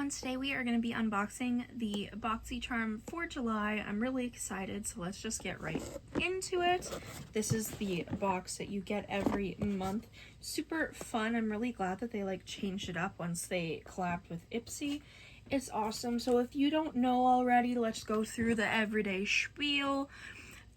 everyone, today we are going to be unboxing the Boxycharm for July. I'm really excited, so let's just get right into it. This is the box that you get every month. Super fun. I'm really glad that they changed it up once they collabed with Ipsy. It's awesome. So if you don't know already, let's go through the everyday spiel.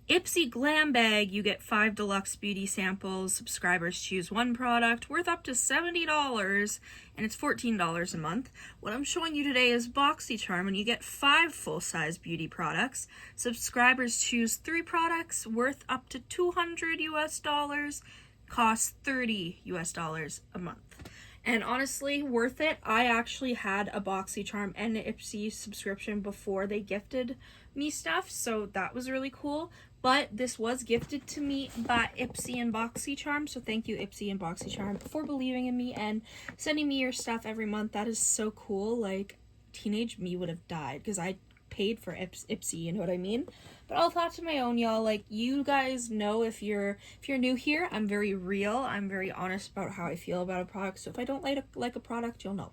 Ipsy Glam Bag, you get 5 deluxe beauty samples. Subscribers choose one product worth up to $70, and it's $14 a month. What I'm showing you today is Boxycharm, and you get 5 full-size beauty products. Subscribers choose 3 products worth up to $200, costs $30 a month. And honestly, worth it. I actually had a Boxycharm and an Ipsy subscription before they gifted me stuff, so that was really cool. But this was gifted to me by Ipsy and Boxycharm, so thank you Ipsy and Boxycharm for believing in me and sending me your stuff every month. That is so cool. Like, teenage me would have died because I paid for Ipsy, you know what I mean? But all thoughts of my own, y'all. Like, you guys know, if you're new here, I'm very real. I'm very honest about how I feel about a product, so if I don't like a product, you'll know.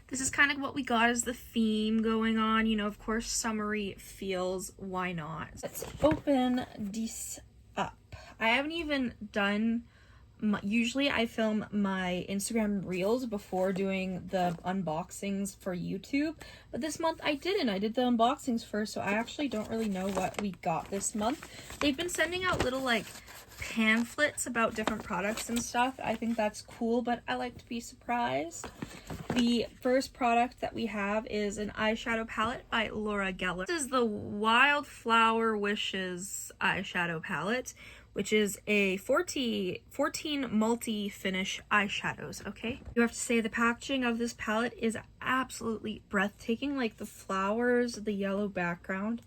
This is kind of what we got as the theme going on. You know, of course, summery feels. Why not? Let's open this up. I haven't even done... Usually I film my Instagram reels before doing the unboxings for YouTube. But this month I didn't. I did the unboxings first, so I actually don't really know what we got this month. They've been sending out little, pamphlets about different products and stuff. I think that's cool, but I like to be surprised. The first product that we have is an eyeshadow palette by Laura Geller. This is the Wildflower Wishes eyeshadow palette, which is a 14 multi-finish eyeshadows, okay? You have to say the packaging of this palette is absolutely breathtaking. Like, the flowers, the yellow background,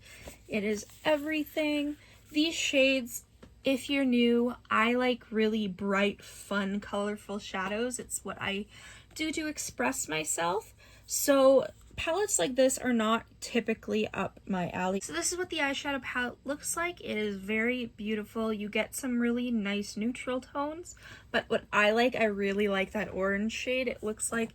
it is everything. These shades, if you're new, I like really bright, fun, colorful shadows. It's what I do to express myself. So palettes like this are not typically up my alley. So this is what the eyeshadow palette looks like. It is very beautiful. You get some really nice neutral tones, but what I really like that orange shade. It looks like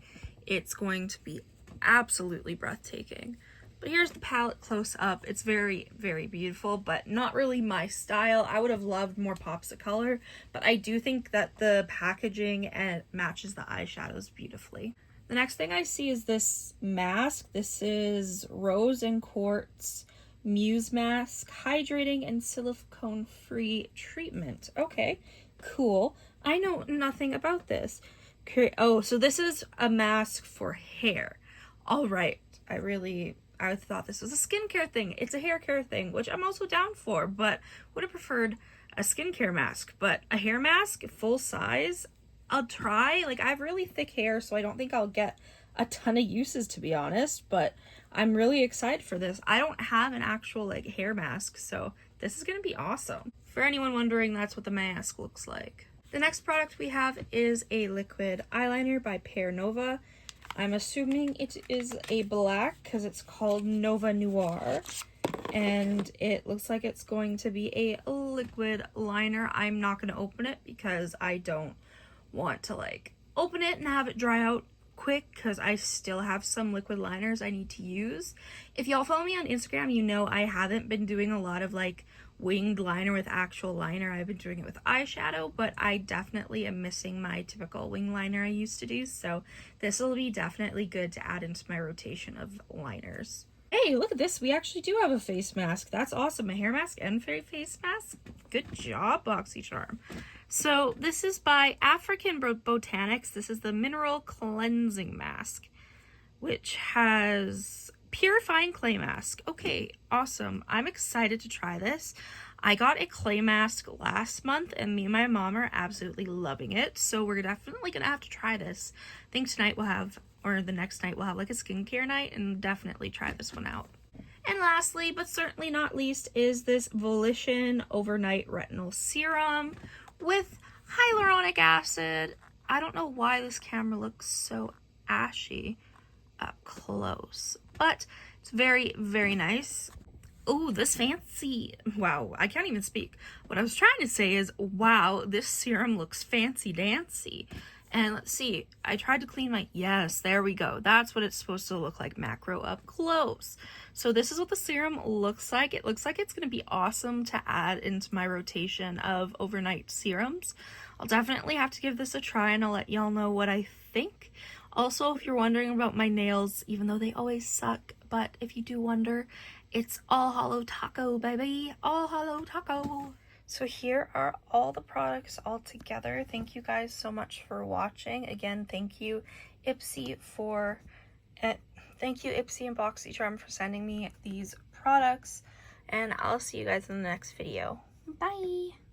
it's going to be absolutely breathtaking. But here's the palette close up. It's very, very beautiful, but not really my style. I would have loved more pops of color, but I do think that the packaging matches the eyeshadows beautifully. The next thing I see is this mask. This is Rose and Quartz Muse Mask, Hydrating and Silicone-Free Treatment. Okay, cool. I know nothing about this. Oh, so this is a mask for hair. All right. I thought this was a skincare thing. It's a hair care thing, which I'm also down for, but would have preferred a skincare mask. But a hair mask, full size, I'll try. I have really thick hair, so I don't think I'll get a ton of uses, to be honest, but I'm really excited for this. I don't have an actual hair mask, so this is gonna be awesome. For anyone wondering, that's what the mask looks like. The next product we have is a liquid eyeliner by Pear Nova. I'm assuming it is a black because it's called Nova Noir, and it looks like it's going to be a liquid liner. I'm not going to open it because I don't want to open it and have it dry out quick, because I still have some liquid liners I need to use. If y'all follow me on Instagram, you know I haven't been doing a lot of winged liner with actual liner. I've been doing it with eyeshadow, but I definitely am missing my typical wing liner I used to do, so this will be definitely good to add into my rotation of liners. Hey, look at this. We actually do have a face mask. That's awesome. A hair mask and face mask. Good job, Boxycharm. So this is by African Botanics. This is the Mineral Cleansing Mask, which has purifying clay mask. Okay, awesome. I'm excited to try this. I got a clay mask last month, and me and my mom are absolutely loving it, so we're definitely gonna have to try this. I think tonight we'll have, or the next night we'll have a skincare night, and definitely try this one out. And lastly, but certainly not least, is this Volition Overnight Retinol Serum with hyaluronic acid. I don't know why this camera looks so ashy up close, but it's very, very nice. Oh, this fancy. Wow, I can't even speak. What I was trying to say is, wow, this serum looks fancy dancy. And let's see, I tried to clean my, yes, there we go. That's what it's supposed to look like macro up close. So this is what the serum looks like. It looks like it's going to be awesome to add into my rotation of overnight serums. I'll definitely have to give this a try and I'll let y'all know what I think. Also, if you're wondering about my nails, even though they always suck, but if you do wonder, it's all hollow taco, baby. All hollow taco. So here are all the products all together. Thank you guys so much for watching. Again, thank you Ipsy and Boxycharm for sending me these products. And I'll see you guys in the next video. Bye!